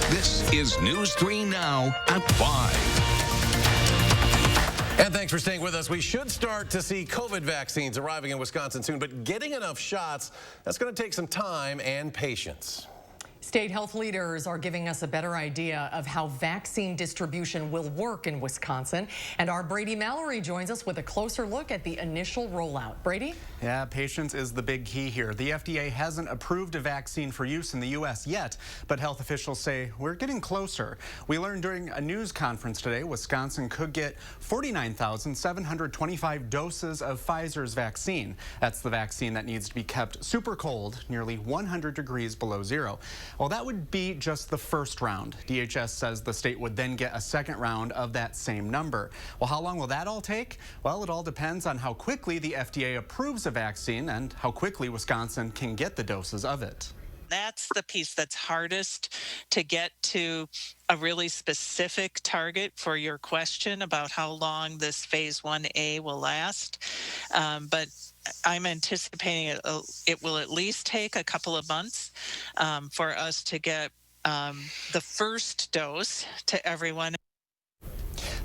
This is News 3 Now at 5. And thanks for staying with us. We should start to see COVID vaccines arriving in Wisconsin soon, but getting enough shots, that's going to take some time and patience. State health leaders are giving us a better idea of how vaccine distribution will work in Wisconsin. And our Brady Mallory joins us with a closer look at the initial rollout. Brady? Yeah, patience is the big key here. The FDA hasn't approved a vaccine for use in the U.S. yet, but health officials say we're getting closer. We learned during a news conference today, Wisconsin could get 49,725 doses of Pfizer's vaccine. That's the vaccine that needs to be kept super cold, nearly 100 degrees below zero. Well, that would be just the first round. DHS says the state would then get a second round of that same number. Well, how long will that all take? Well, it all depends on how quickly the FDA approves a vaccine and how quickly Wisconsin can get the doses of it. That's the piece that's hardest to get to a really specific target for your question about how long this phase 1A will last. But I'm anticipating it will at least take a couple of months for us to get the first dose to everyone.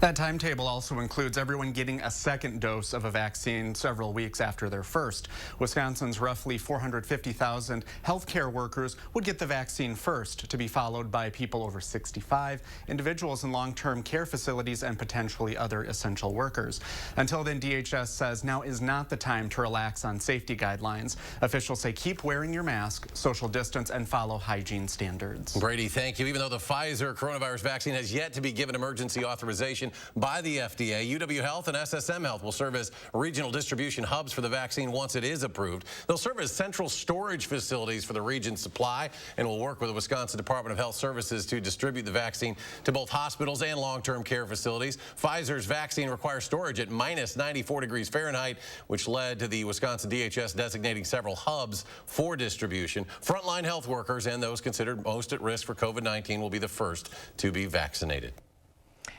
That timetable also includes everyone getting a second dose of a vaccine several weeks after their first. Wisconsin's roughly 450,000 healthcare workers would get the vaccine first, to be followed by people over 65, individuals in long-term care facilities, and potentially other essential workers. Until then, DHS says now is not the time to relax on safety guidelines. Officials say keep wearing your mask, social distance, and follow hygiene standards. Brady, thank you. Even though the Pfizer coronavirus vaccine has yet to be given emergency authorization by the FDA, UW Health and SSM Health will serve as regional distribution hubs for the vaccine once it is approved. They'll serve as central storage facilities for the region's supply and will work with the Wisconsin Department of Health Services to distribute the vaccine to both hospitals and long-term care facilities. Pfizer's vaccine requires storage at minus 94 degrees Fahrenheit, which led to the Wisconsin DHS designating several hubs for distribution. Frontline health workers and those considered most at risk for COVID-19 will be the first to be vaccinated.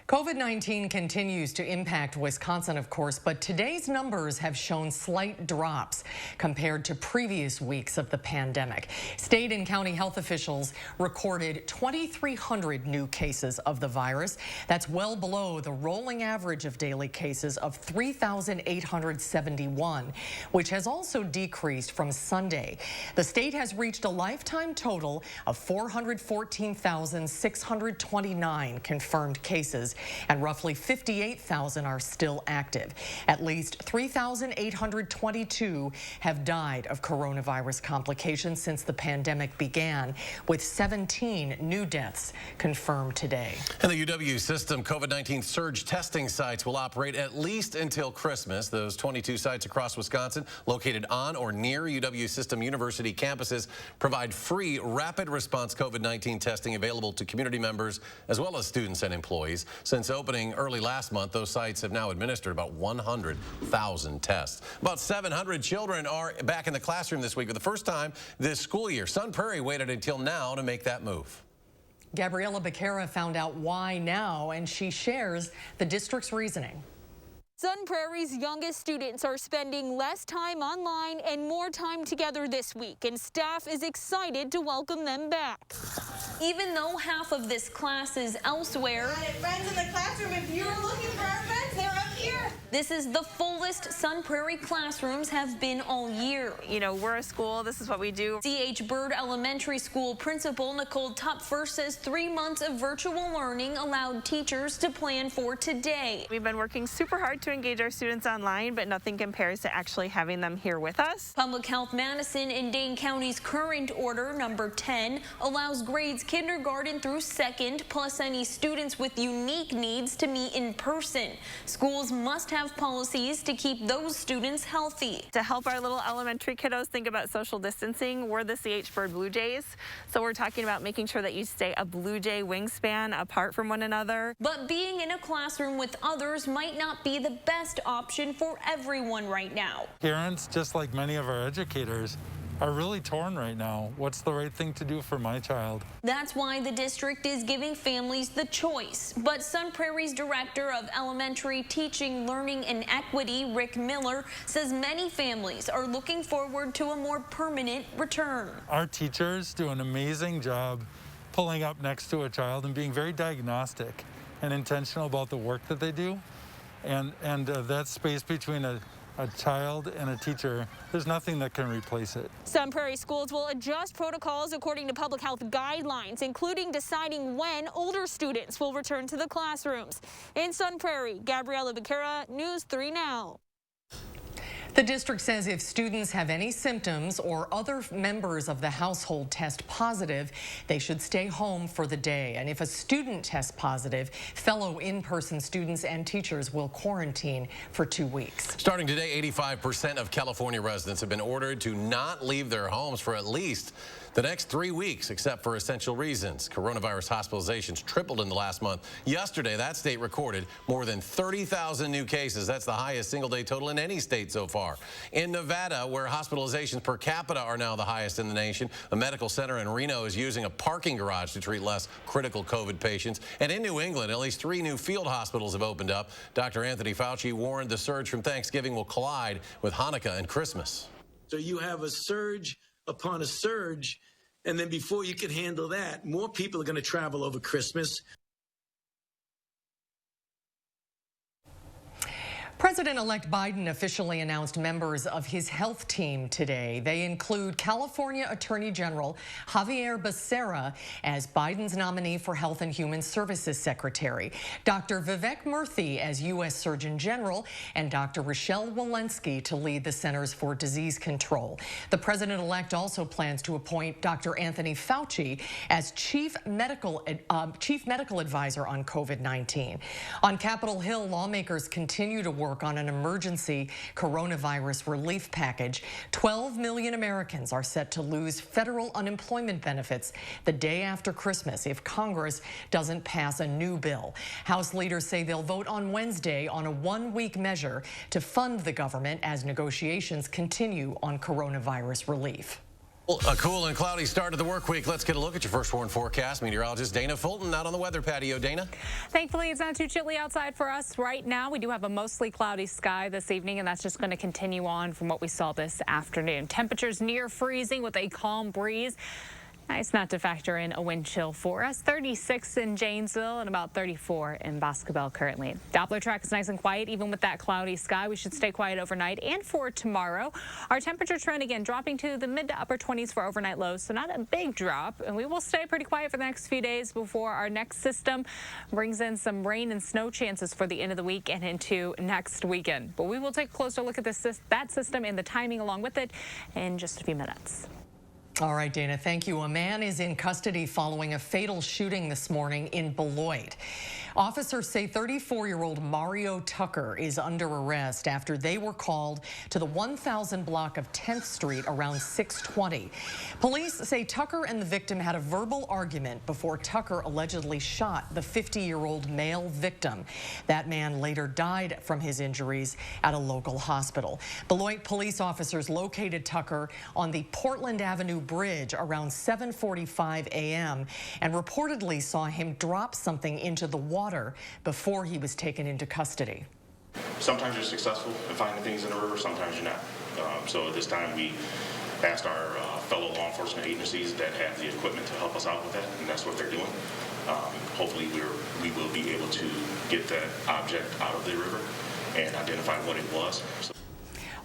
COVID-19 continues to impact Wisconsin, of course, but today's numbers have shown slight drops compared to previous weeks of the pandemic. State and county health officials recorded 2,300 new cases of the virus. That's well below the rolling average of daily cases of 3,871, which has also decreased from Sunday. The state has reached a lifetime total of 414,629 confirmed cases, and roughly 58,000 are still active. At least 3,822 have died of coronavirus complications since the pandemic began, with 17 new deaths confirmed today. And the UW system COVID-19 surge testing sites will operate at least until Christmas. Those 22 sites across Wisconsin located on or near UW system university campuses provide free rapid response COVID-19 testing available to community members as well as students and employees. Since opening early last month, those sites have now administered about 100,000 tests. About 700 children are back in the classroom this week for the first time this school year. Sun Prairie waited until now to make that move. Gabriella Becerra found out why now, and she shares the district's reasoning. Sun Prairie's youngest students are spending less time online and more time together this week, and staff is excited to welcome them back. Even though half of this class is elsewhere, friends in the classroom, if you're looking for our friends, they're up here. This is the fullest Sun Prairie classrooms have been all year. You know, we're a school, this is what we do. C.H. Bird Elementary School Principal Nicole Tupfer says 3 months of virtual learning allowed teachers to plan for today. We've been working super hard to engage our students online, but nothing compares to actually having them here with us. Public Health Madison in Dane County's current order, number 10, allows grades kindergarten through 2nd, plus any students with unique needs to meet in person. Schools must have policies to keep those students healthy. To help our little elementary kiddos think about social distancing, we're the C.H. Bird Blue Jays. So we're talking about making sure that you stay a Blue Jay wingspan apart from one another. But being in a classroom with others might not be the best option for everyone right now. Parents, just like many of our educators, are really torn right now. What's the right thing to do for my child? That's why the district is giving families the choice. But Sun Prairie's Director of Elementary Teaching, Learning, and Equity, Rick Miller, says many families are looking forward to a more permanent return. Our teachers do an amazing job pulling up next to a child and being very diagnostic and intentional about the work that they do. And that space between a child and a teacher, there's nothing that can replace it. Some Prairie schools will adjust protocols according to public health guidelines, including deciding when older students will return to the classrooms. In Sun Prairie, Gabriella Becerra, News 3 Now. The district says if students have any symptoms or other members of the household test positive, they should stay home for the day. And if a student tests positive, fellow in-person students and teachers will quarantine for 2 weeks. Starting today, 85% of California residents have been ordered to not leave their homes for at least the next 3 weeks, except for essential reasons. Coronavirus hospitalizations tripled in the last month. Yesterday, that state recorded more than 30,000 new cases. That's the highest single-day total in any state so far. In Nevada, where hospitalizations per capita are now the highest in the nation, a medical center in Reno is using a parking garage to treat less critical COVID patients. And in New England, at least 3 new field hospitals have opened up. Dr. Anthony Fauci warned the surge from Thanksgiving will collide with Hanukkah and Christmas. So you have a surge upon a surge, and then before you can handle that, more people are going to travel over Christmas. President-elect Biden officially announced members of his health team today. They include California Attorney General Xavier Becerra as Biden's nominee for Health and Human Services Secretary, Dr. Vivek Murthy as U.S. Surgeon General, and Dr. Rochelle Walensky to lead the Centers for Disease Control. The president-elect also plans to appoint Dr. Anthony Fauci as Chief Medical Advisor on COVID-19. On Capitol Hill, lawmakers continue to work on an emergency coronavirus relief package. 12 million Americans are set to lose federal unemployment benefits the day after Christmas if Congress doesn't pass a new bill. House leaders say they'll vote on Wednesday on a 1-week measure to fund the government as negotiations continue on coronavirus relief. Well, a cool and cloudy start to the work week. Let's get a look at your first warn forecast. Meteorologist Dana Fulton out on the weather patio. Dana? Thankfully, it's not too chilly outside for us right now. We do have a mostly cloudy sky this evening, and that's just going to continue on from what we saw this afternoon. Temperatures near freezing with a calm breeze. Nice not to factor in a wind chill for us. 36 in Janesville and about 34 in Boscobel currently. Doppler track is nice and quiet even with that cloudy sky. We should stay quiet overnight and for tomorrow. Our temperature trend again dropping to the mid to upper 20s for overnight lows, so not a big drop. And we will stay pretty quiet for the next few days before our next system brings in some rain and snow chances for the end of the week and into next weekend. But we will take a closer look at that system and the timing along with it in just a few minutes. All right, Dana, thank you. A man is in custody following a fatal shooting this morning in Beloit. Officers say 34-year-old Mario Tucker is under arrest after they were called to the 1000 block of 10th Street around 6:20. Police say Tucker and the victim had a verbal argument before Tucker allegedly shot the 50-year-old male victim. That man later died from his injuries at a local hospital. Beloit police officers located Tucker on the Portland Avenue Bridge around 7:45 a.m. and reportedly saw him drop something into the water before he was taken into custody. Sometimes you're successful in finding things in the river, sometimes you're not. So at this time we asked our fellow law enforcement agencies that have the equipment to help us out with that, and that's what they're doing. Hopefully we will be able to get that object out of the river and identify what it was.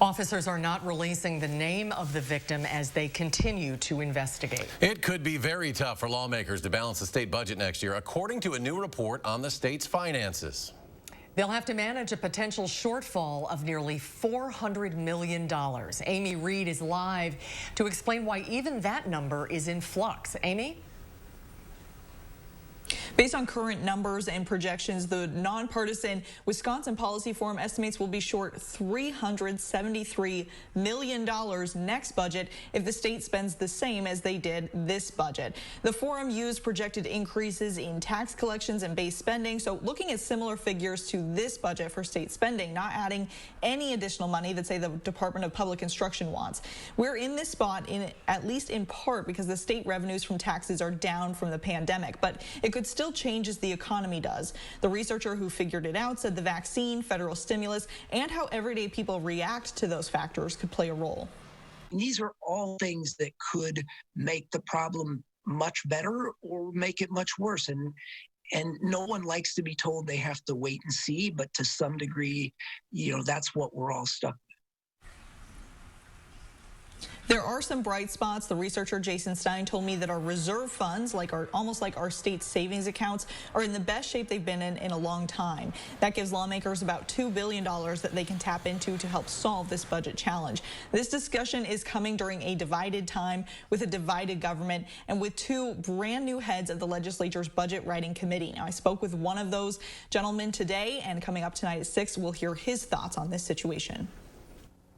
Officers are not releasing the name of the victim as they continue to investigate. It could be very tough for lawmakers to balance the state budget next year, according to a new report on the state's finances. They'll have to manage a potential shortfall of nearly $400 million. Amy Reed is live to explain why even that number is in flux. Amy? Based on current numbers and projections, the nonpartisan Wisconsin Policy Forum estimates will be short $373 million next budget if the state spends the same as they did this budget. The forum used projected increases in tax collections and base spending, so looking at similar figures to this budget for state spending, not adding any additional money that, say, the Department of Public Instruction wants. We're in this spot at least in part because the state revenues from taxes are down from the pandemic, but it could still change as the economy does. The researcher who figured it out said the vaccine, federal stimulus, and how everyday people react to those factors could play a role. These are all things that could make the problem much better or make it much worse. And no one likes to be told they have to wait and see, but to some degree, that's what we're all stuck with. There are some bright spots. The researcher Jason Stein told me that our reserve funds, almost like our state savings accounts, are in the best shape they've been in a long time. That gives lawmakers about $2 billion that they can tap into to help solve this budget challenge. This discussion is coming during a divided time with a divided government and with two brand new heads of the legislature's budget writing committee. Now, I spoke with one of those gentlemen today, and coming up tonight at 6, we'll hear his thoughts on this situation.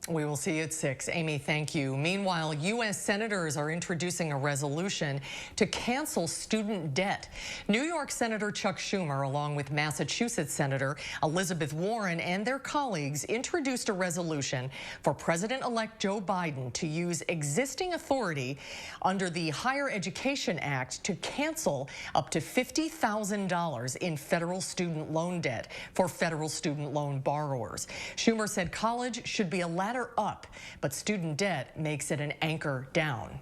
We will see you at 6. Amy, thank you. Meanwhile, U.S. senators are introducing a resolution to cancel student debt. New York Senator Chuck Schumer, along with Massachusetts Senator Elizabeth Warren and their colleagues, introduced a resolution for President-elect Joe Biden to use existing authority under the Higher Education Act to cancel up to $50,000 in federal student loan debt for federal student loan borrowers. Schumer said college should be a ladder up, but student debt makes it an anchor down.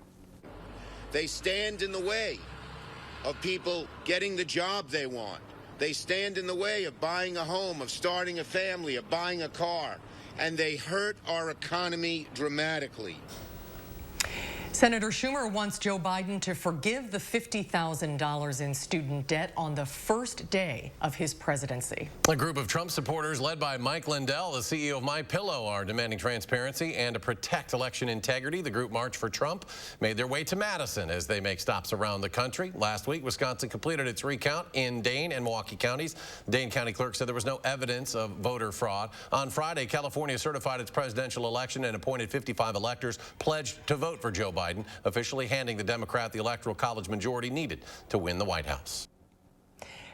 They stand in the way of people getting the job they want. They stand in the way of buying a home, of starting a family, of buying a car, and they hurt our economy dramatically. Senator Schumer wants Joe Biden to forgive the $50,000 in student debt on the first day of his presidency. A group of Trump supporters led by Mike Lindell, the CEO of MyPillow, are demanding transparency and to protect election integrity. The group March for Trump made their way to Madison as they make stops around the country. Last week, Wisconsin completed its recount in Dane and Milwaukee counties. The Dane County clerk said there was no evidence of voter fraud. On Friday, California certified its presidential election and appointed 55 electors pledged to vote for Joe Biden, officially handing the Democrat the Electoral College majority needed to win the White House.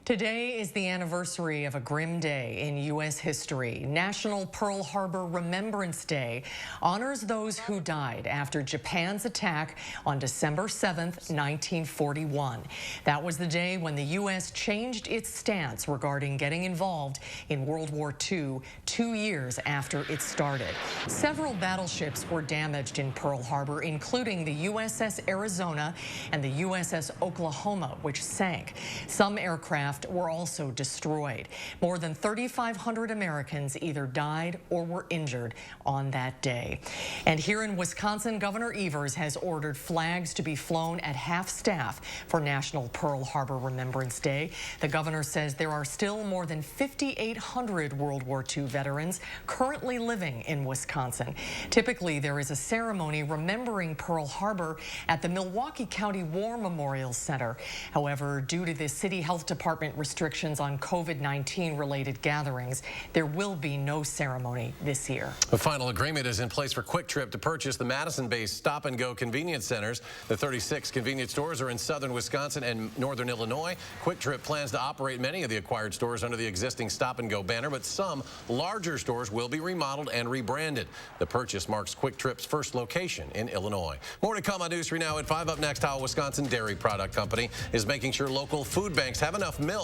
Today is the anniversary of a grim day in U.S. history. National Pearl Harbor Remembrance Day honors those who died after Japan's attack on December 7th, 1941. That was the day when the U.S. changed its stance regarding getting involved in World War II 2 years after it started. Several battleships were damaged in Pearl Harbor, including the USS Arizona and the USS Oklahoma, which sank. Some aircraft were also destroyed. More than 3,500 Americans either died or were injured on that day. And here in Wisconsin, Governor Evers has ordered flags to be flown at half-staff for National Pearl Harbor Remembrance Day. The governor says there are still more than 5,800 World War II veterans currently living in Wisconsin. Typically, there is a ceremony remembering Pearl Harbor at the Milwaukee County War Memorial Center. However, due to the city health department restrictions on COVID-19 related gatherings, there will be no ceremony this year. The final agreement is in place for Kwik Trip to purchase the Madison-based stop-and-go convenience centers. The 36 convenience stores are in southern Wisconsin and northern Illinois. Kwik Trip plans to operate many of the acquired stores under the existing stop-and-go banner, but some larger stores will be remodeled and rebranded. The purchase marks Kwik Trip's first location in Illinois. More to come on News 3 Now at 5. Up next, how a Wisconsin dairy product company is making sure local food banks have enough milk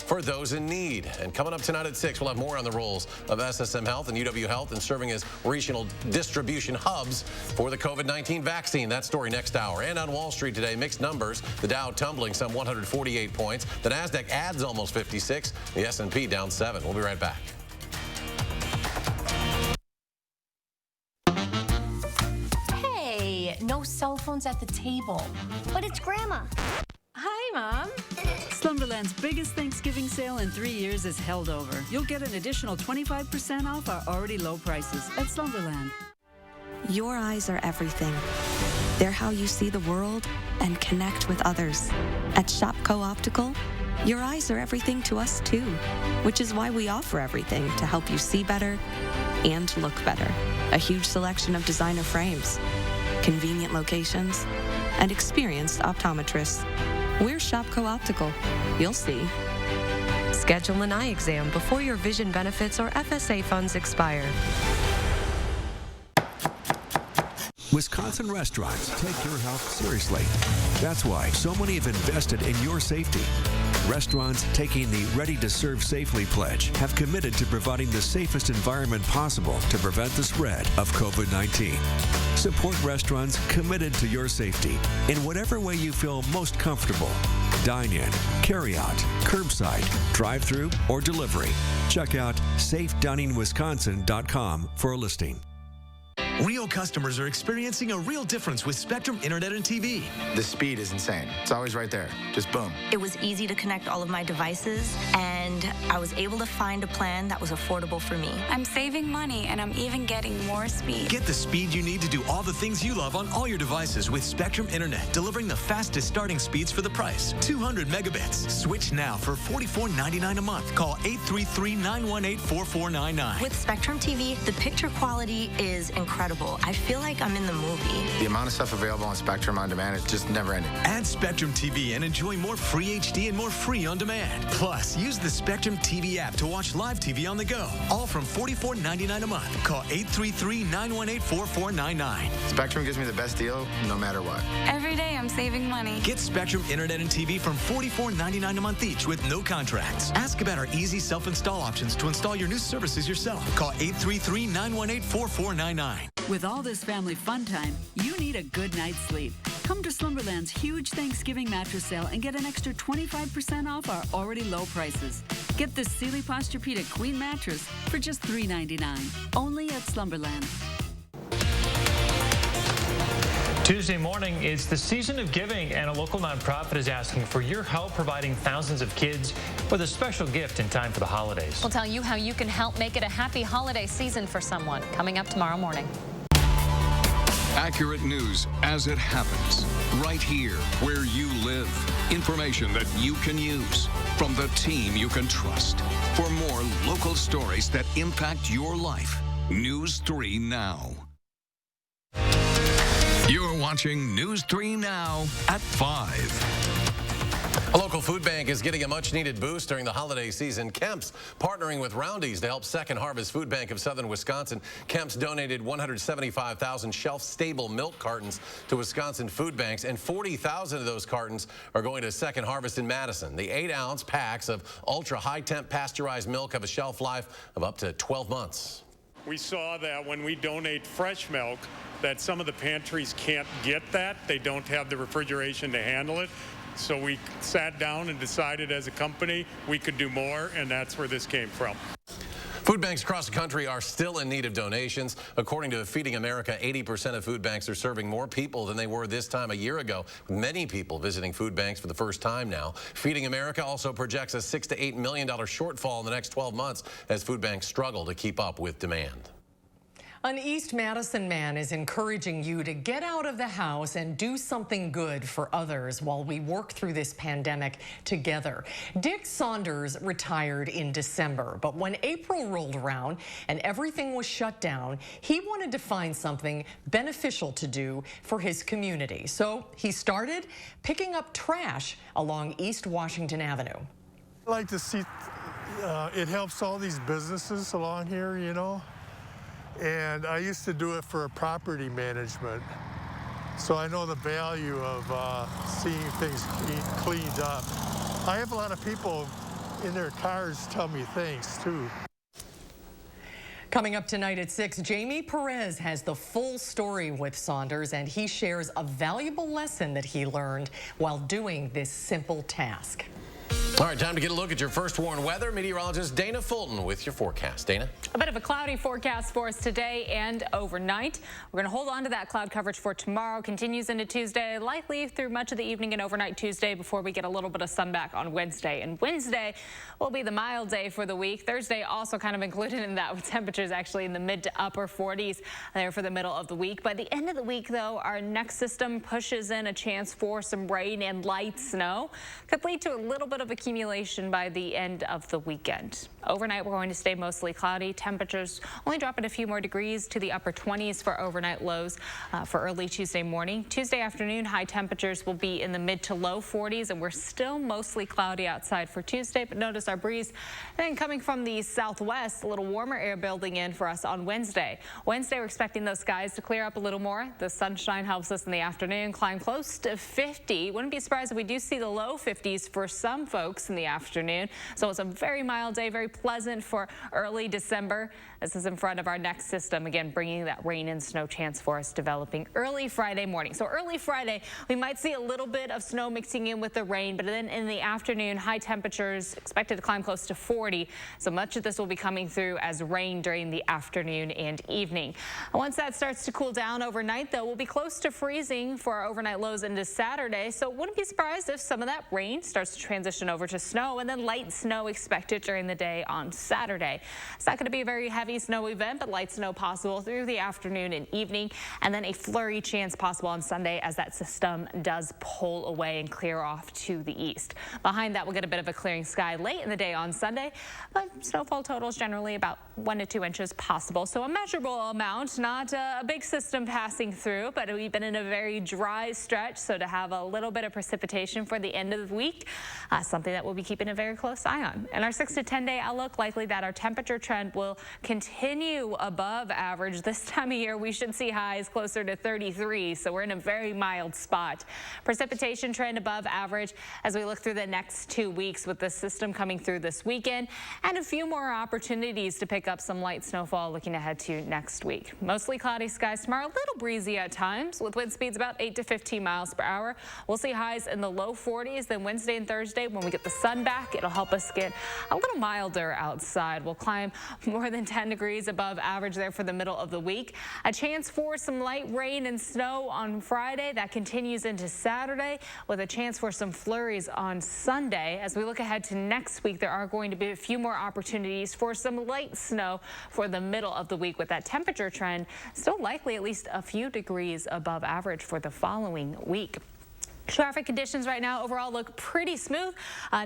for those in need. And coming up tonight at 6, we'll have more on the roles of SSM Health and UW Health in serving as regional distribution hubs for the COVID-19 vaccine. That story next hour. And on Wall Street today, mixed numbers. The Dow tumbling some 148 points. The Nasdaq adds almost 56. The S&P down 7. We'll be right back. Hey, no cell phones at the table. But it's Grandma. Hi, Mom. Slumberland's biggest Thanksgiving sale in 3 years is held over. You'll get an additional 25% off our already low prices at Slumberland. Your eyes are everything. They're how you see the world and connect with others. At Shopco Optical, your eyes are everything to us too, which is why we offer everything to help you see better and look better. A huge selection of designer frames, convenient locations, and experienced optometrists. We're Shopco Optical. You'll see. Schedule an eye exam before your vision benefits or FSA funds expire. Wisconsin restaurants take your health seriously. That's why so many have invested in your safety. Restaurants taking the Ready to Serve Safely pledge have committed to providing the safest environment possible to prevent the spread of COVID-19. Support restaurants committed to your safety in whatever way you feel most comfortable. Dine in, carry out, curbside, drive-through, or delivery. Check out safediningwisconsin.com for a listing. Real customers are experiencing a real difference with Spectrum Internet and TV. The speed is insane. It's always right there. Just boom. It was easy to connect all of my devices, and I was able to find a plan that was affordable for me. I'm saving money, and I'm even getting more speed. Get the speed you need to do all the things you love on all your devices with Spectrum Internet, delivering the fastest starting speeds for the price. 200 megabits. Switch now for $44.99 a month. Call 833-918-4499. With Spectrum TV, the picture quality is incredible. I feel like I'm in the movie. The amount of stuff available on Spectrum On Demand is just never ending. Add Spectrum TV and enjoy more free HD and more free on demand. Plus, use the Spectrum TV app to watch live TV on the go. All from $44.99 a month. Call 833-918-4499. Spectrum gives me the best deal no matter what. Every day I'm saving money. Get Spectrum Internet and TV from $44.99 a month each with no contracts. Ask about our easy self-install options to install your new services yourself. Call 833-918-4499. With all this family fun time, you need a good night's sleep. Come to Slumberland's huge Thanksgiving mattress sale and get an extra 25% off our already low prices. Get this Sealy Posturepedic Queen mattress for just $3.99. Only at Slumberland. Tuesday morning, it's the season of giving, and a local nonprofit is asking for your help providing thousands of kids with a special gift in time for the holidays. We'll tell you how you can help make it a happy holiday season for someone, coming up tomorrow morning. Accurate news as it happens, right here where you live. Information that you can use from the team you can trust. For more local stories that impact your life, News 3 Now. You're watching News 3 Now at 5. A local food bank is getting a much-needed boost during the holiday season. Kemp's partnering with Roundy's to help Second Harvest Food Bank of Southern Wisconsin. Kemp's donated 175,000 shelf-stable milk cartons to Wisconsin food banks, and 40,000 of those cartons are going to Second Harvest in Madison. The 8-ounce packs of ultra-high-temp pasteurized milk have a shelf life of up to 12 months. We saw that when we donate fresh milk, that some of the pantries can't get that. They don't have the refrigeration to handle it. So we sat down and decided as a company we could do more, and that's where this came from. Food banks across the country are still in need of donations. According to Feeding America, 80% of food banks are serving more people than they were this time a year ago. Many people visiting food banks for the first time now. Feeding America also projects a $6 to $8 million shortfall in the next 12 months as food banks struggle to keep up with demand. An East Madison man is encouraging you to get out of the house and do something good for others while we work through this pandemic together. Dick Saunders retired in December, but when April rolled around and everything was shut down, he wanted to find something beneficial to do for his community. So he started picking up trash along East Washington Avenue. I like to see it helps all these businesses along here, you know. And I used to do it for property management, so I know the value of seeing things cleaned up. I have a lot of people in their cars tell me thanks, too. Coming up tonight at 6, Jamie Perez has the full story with Saunders, and he shares a valuable lesson that he learned while doing this simple task. All right, time to get a look at your first warned weather. Meteorologist Dana Fulton with your forecast. Dana? A bit of a cloudy forecast for us today and overnight. We're going to hold on to that cloud coverage for tomorrow. Continues into Tuesday, likely through much of the evening and overnight Tuesday before we get a little bit of sun back on Wednesday. And Wednesday will be the mild day for the week. Thursday also kind of included in that, with temperatures actually in the mid to upper 40s there for the middle of the week. By the end of the week, though, our next system pushes in a chance for some rain and light snow. Could lead to a little bit of accumulation by the end of the weekend. Overnight, we're going to stay mostly cloudy. Temperatures only dropping a few more degrees to the upper 20s for overnight lows for early Tuesday morning. Tuesday afternoon, high temperatures will be in the mid to low 40s, and we're still mostly cloudy outside for Tuesday. But notice our breeze then coming from the southwest, a little warmer air building in for us on Wednesday. Wednesday, we're expecting those skies to clear up a little more. The sunshine helps us in the afternoon, climb close to 50. Wouldn't be surprised if we do see the low 50s for some folks 6 in the afternoon. So it's a very mild day, very pleasant for early December. This is in front of our next system, again, bringing that rain and snow chance for us developing early Friday morning. So early Friday, we might see a little bit of snow mixing in with the rain, but then in the afternoon, high temperatures expected to climb close to 40. So much of this will be coming through as rain during the afternoon and evening. Once that starts to cool down overnight, though, we'll be close to freezing for our overnight lows into Saturday. So wouldn't be surprised if some of that rain starts to transition over to snow, and then light snow expected during the day on Saturday. It's not going to be a very heavy snow event, but light snow possible through the afternoon and evening, and then a flurry chance possible on Sunday as that system does pull away and clear off to the east. Behind that, we'll get a bit of a clearing sky late in the day on Sunday, but snowfall totals generally about 1 to 2 inches possible. So a measurable amount, not a big system passing through, but we've been in a very dry stretch. So to have a little bit of precipitation for the end of the week, something that we'll be keeping a very close eye on. In our 6 to 10 day outlook, likely that our temperature trend will continue above average. This time of year, we should see highs closer to 33. So we're in a very mild spot. Precipitation trend above average as we look through the next 2 weeks with the system coming through this weekend, and a few more opportunities to pick up some light snowfall looking ahead to next week. Mostly cloudy skies tomorrow, a little breezy at times with wind speeds about 8 to 15 miles per hour. We'll see highs in the low 40s. Then Wednesday and Thursday, when we get the sun back, it'll help us get a little milder outside. We'll climb more than 10 degrees above average there for the middle of the week. A chance for some light rain and snow on Friday. That continues into Saturday with a chance for some flurries on Sunday. As we look ahead to next week, there are going to be a few more opportunities for some light snow for the middle of the week, with that temperature trend still likely at least a few degrees above average for the following week. Traffic conditions right now overall look pretty smooth.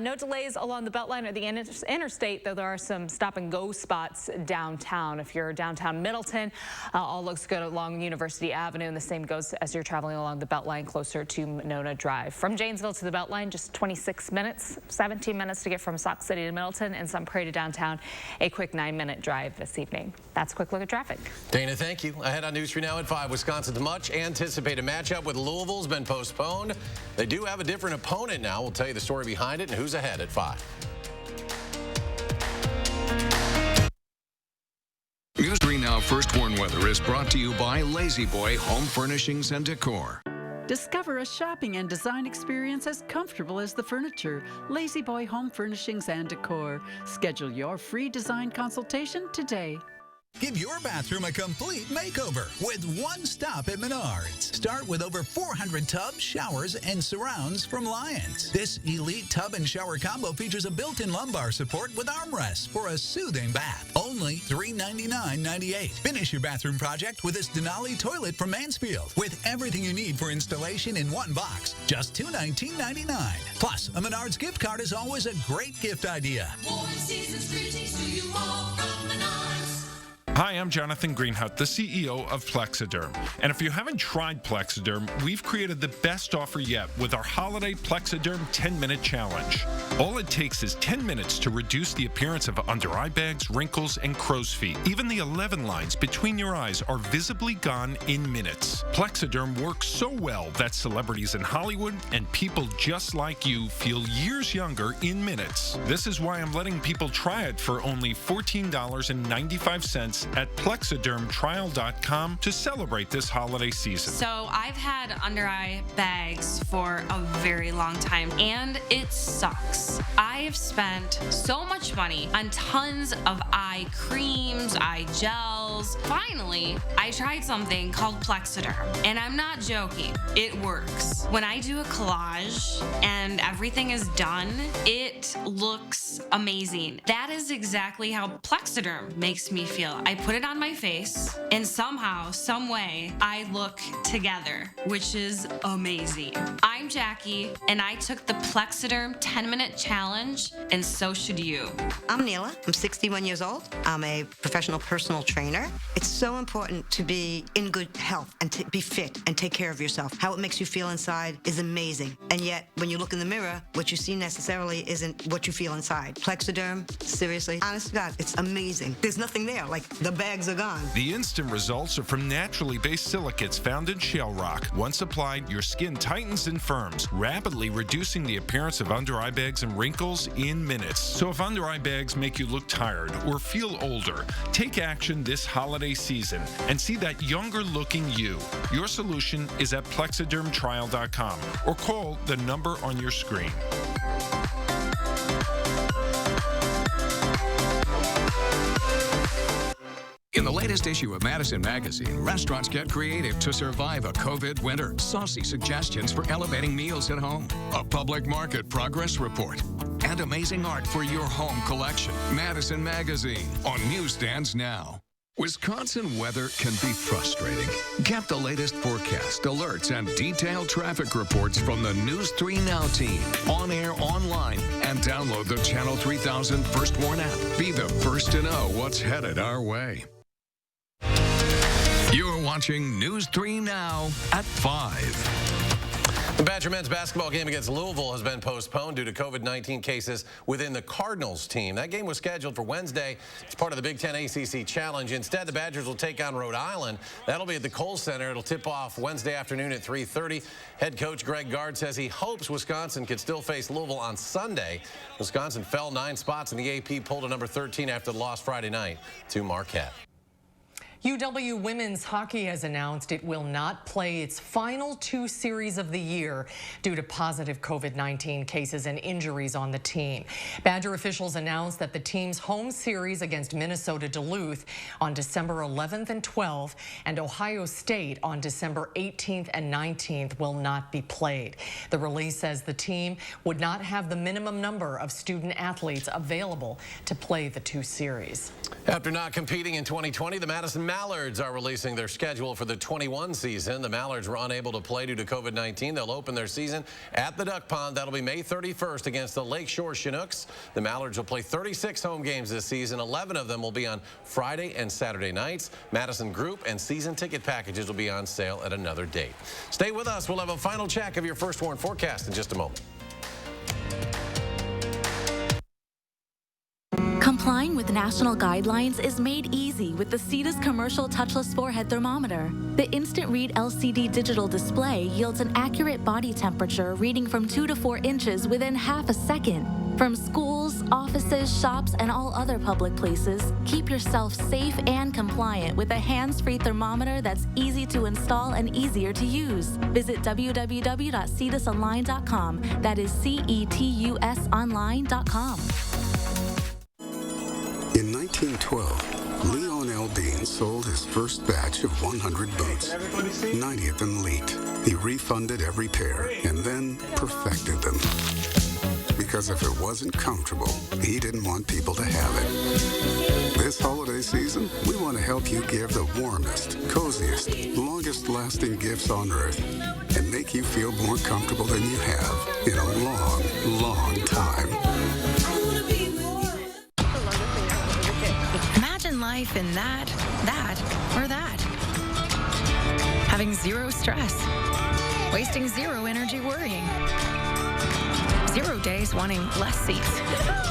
No delays along the Beltline or the interstate, though there are some stop and go spots downtown. If you're downtown Middleton, all looks good along University Avenue, and the same goes as you're traveling along the Beltline closer to Monona Drive. From Janesville to the Beltline, just 26 minutes, 17 minutes to get from Sauk City to Middleton, and some Prairie to downtown, a quick 9-minute drive this evening. That's a quick look at traffic. Dana, thank you. Ahead on News 3 Now at 5, Wisconsin's much anticipated matchup with Louisville's been postponed. They do have a different opponent now. We'll tell you the story behind it and who's ahead at 5. News 3 Now First Warn Weather is brought to you by Lazy Boy Home Furnishings and Decor. Discover a shopping and design experience as comfortable as the furniture. Lazy Boy Home Furnishings and Decor. Schedule your free design consultation today. Give your bathroom a complete makeover with one stop at Menards. Start with over 400 tubs, showers, and surrounds from Lions. This elite tub and shower combo features a built-in lumbar support with armrests for a soothing bath. Only $399.98. Finish your bathroom project with this Denali toilet from Mansfield with everything you need for installation in one box. Just $219.99. Plus, a Menards gift card is always a great gift idea. Warm season's greetings to you all from Menards. Hi, I'm Jonathan Greenhout, the CEO of Plexiderm. And if you haven't tried Plexiderm, we've created the best offer yet with our holiday Plexiderm 10-minute challenge. All it takes is 10 minutes to reduce the appearance of under-eye bags, wrinkles, and crow's feet. Even the 11 lines between your eyes are visibly gone in minutes. Plexiderm works so well that celebrities in Hollywood and people just like you feel years younger in minutes. This is why I'm letting people try it for only $14.95 at plexidermtrial.com to celebrate this holiday season. So I've had under-eye bags for a very long time, and it sucks. I have spent so much money on tons of eye creams, eye gels. Finally, I tried something called Plexiderm, and I'm not joking. It works. When I do a collage and everything is done, it looks amazing. That is exactly how Plexiderm makes me feel. I put it on my face, and somehow, some way, I look together, which is amazing. I'm Jackie, and I took the Plexiderm 10-minute challenge, and so should you. I'm Neela. I'm 61 years old. I'm a professional personal trainer. winner. It's so important to be in good health and to be fit and take care of yourself. How it makes you feel inside is amazing. And yet, when you look in the mirror, what you see necessarily isn't what you feel inside. Plexiderm, seriously, honest to God, it's amazing. There's nothing there, like the bags are gone. The instant results are from naturally based silicates found in shale rock. Once applied, your skin tightens and firms, rapidly reducing the appearance of under-eye bags and wrinkles in minutes. So if under-eye bags make you look tired or feel older, take action this holiday season and see that younger-looking you. Your solution is at plexidermtrial.com or call the number on your screen. In the latest issue of Madison Magazine, restaurants get creative to survive a COVID winter. Saucy suggestions for elevating meals at home, a public market progress report, and amazing art for your home collection. Madison Magazine on newsstands now. Wisconsin weather can be frustrating. Get the latest forecast, alerts, and detailed traffic reports from the News 3 Now team, on air, online, and download the Channel 3000 First Warn app. Be the first to know what's headed our way. You're watching News 3 Now at 5. The Badger men's basketball game against Louisville has been postponed due to COVID-19 cases within the Cardinals team. That game was scheduled for Wednesday. It's part of the Big Ten ACC Challenge. Instead, the Badgers will take on Rhode Island. That'll be at the Kohl Center. It'll tip off Wednesday afternoon at 3:30. Head coach Greg Gard says he hopes Wisconsin can still face Louisville on Sunday. Wisconsin fell 9 spots in the AP poll to number 13 after the loss Friday night to Marquette. UW women's hockey has announced it will not play its final 2 series of the year due to positive COVID-19 cases and injuries on the team. Badger officials announced that the team's home series against Minnesota Duluth on December 11th and 12th and Ohio State on December 18th and 19th will not be played. The release says the team would not have the minimum number of student athletes available to play the 2 series. After not competing in 2020, the Madison Mallards are releasing their schedule for the 21 season. The Mallards were unable to play due to COVID-19. They'll open their season at the Duck Pond. That'll be May 31st against the Lakeshore Chinooks. The Mallards will play 36 home games this season. 11 of them will be on Friday and Saturday nights. Madison group and season ticket packages will be on sale at another date. Stay with us. We'll have a final check of your First Warn forecast in just a moment. Complying with national guidelines is made easy with the CEDA's commercial touchless forehead thermometer. The instant read LCD digital display yields an accurate body temperature reading from 2 to 4 inches within half a second. From schools, offices, shops, and all other public places, keep yourself safe and compliant with a hands-free thermometer that's easy to install and easier to use. Visit www.cedusonline.com. That is CETUSonline.com. In 1912, Leon Eldine sold his first batch of 100 boots, 90 of them leaked. He refunded every pair and then perfected them. Because if it wasn't comfortable, he didn't want people to have it. This holiday season, we want to help you give the warmest, coziest, longest-lasting gifts on earth and make you feel more comfortable than you have in a long, long time. Imagine life in that, or that. Having zero stress. Wasting zero energy worrying. 0 days wanting less seats,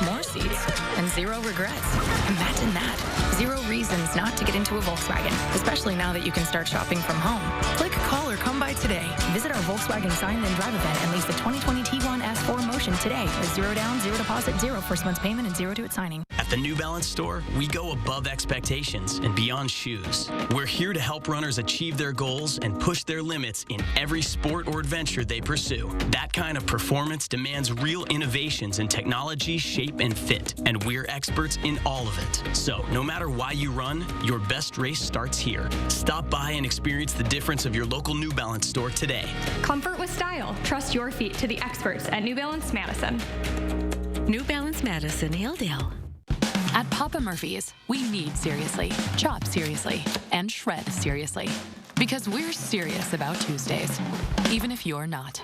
more seats, and 0 regrets. Imagine that. 0 reasons not to get into a Volkswagen, especially now that you can start shopping from home. Click, call, or come by today. Visit our Volkswagen Sign Then Drive event and lease the 2020 Tiguan S4 Motion today with 0 down, 0 deposit, 0 first month's payment, and 0 to its signing. At the New Balance store, we go above expectations and beyond shoes. We're here to help runners achieve their goals and push their limits in every sport or adventure they pursue. That kind of performance demands real innovations in technology, shape, and fit, and we're experts in all of it. So, no matter why you run, your best race starts here. Stop by and experience the difference of your local New Balance store today. Comfort with style. Trust your feet to the experts at New Balance Madison. New Balance Madison, Hilldale. At Papa Murphy's, we knead seriously, chop seriously, and shred seriously. Because we're serious about Tuesdays, even if you're not.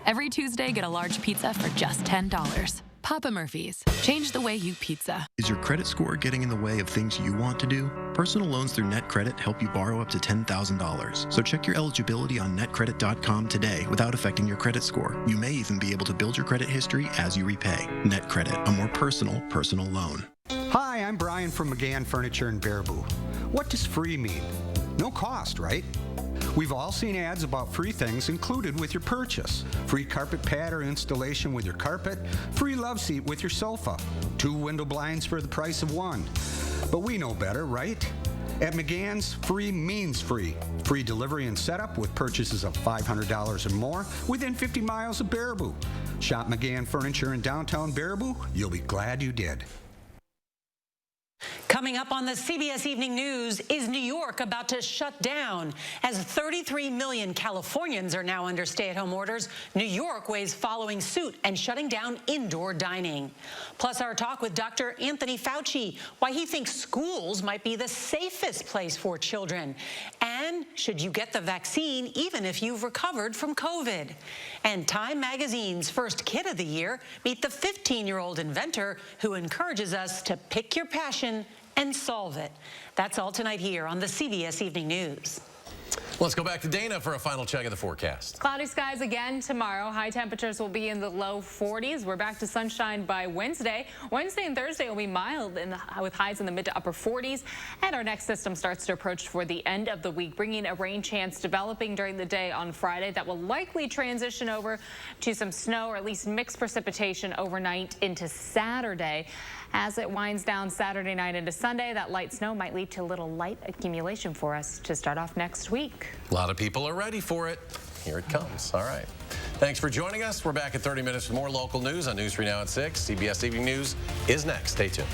Every Tuesday, get a large pizza for just $10. Papa Murphy's. Change the way you pizza. Is your credit score getting in the way of things you want to do? Personal loans through NetCredit help you borrow up to $10,000. So check your eligibility on netcredit.com today without affecting your credit score. You may even be able to build your credit history as you repay. NetCredit, a more personal loan. Hi, I'm Brian from McGann Furniture in Baraboo. What does free mean? No cost, right? We've all seen ads about free things included with your purchase. Free carpet pad or installation with your carpet, free love seat with your sofa, 2 window blinds for the price of 1. But we know better, right? At McGann's, free means free. Free delivery and setup with purchases of $500 or more within 50 miles of Baraboo. Shop McGann Furniture in downtown Baraboo. You'll be glad you did. Coming up on the CBS Evening News, is New York about to shut down? As 33 million Californians are now under stay-at-home orders, New York weighs following suit and shutting down indoor dining. Plus our talk with Dr. Anthony Fauci, why he thinks schools might be the safest place for children. And should you get the vaccine even if you've recovered from COVID? And Time Magazine's first Kid of the Year, meet the 15-year-old inventor who encourages us to pick your passion and solve it. That's all tonight here on the CBS Evening News. Let's go back to Dana for a final check of the forecast. Cloudy skies again tomorrow. High temperatures will be in the low 40s. We're back to sunshine by Wednesday. Wednesday and Thursday will be mild with highs in the mid to upper 40s. And our next system starts to approach for the end of the week, bringing a rain chance developing during the day on Friday that will likely transition over to some snow or at least mixed precipitation overnight into Saturday. As it winds down Saturday night into Sunday, that light snow might lead to a little light accumulation for us to start off next week. A lot of people are ready for it. Here it comes. All right. Thanks for joining us. We're back in 30 minutes with more local news on News 3 Now at 6. CBS Evening News is next. Stay tuned.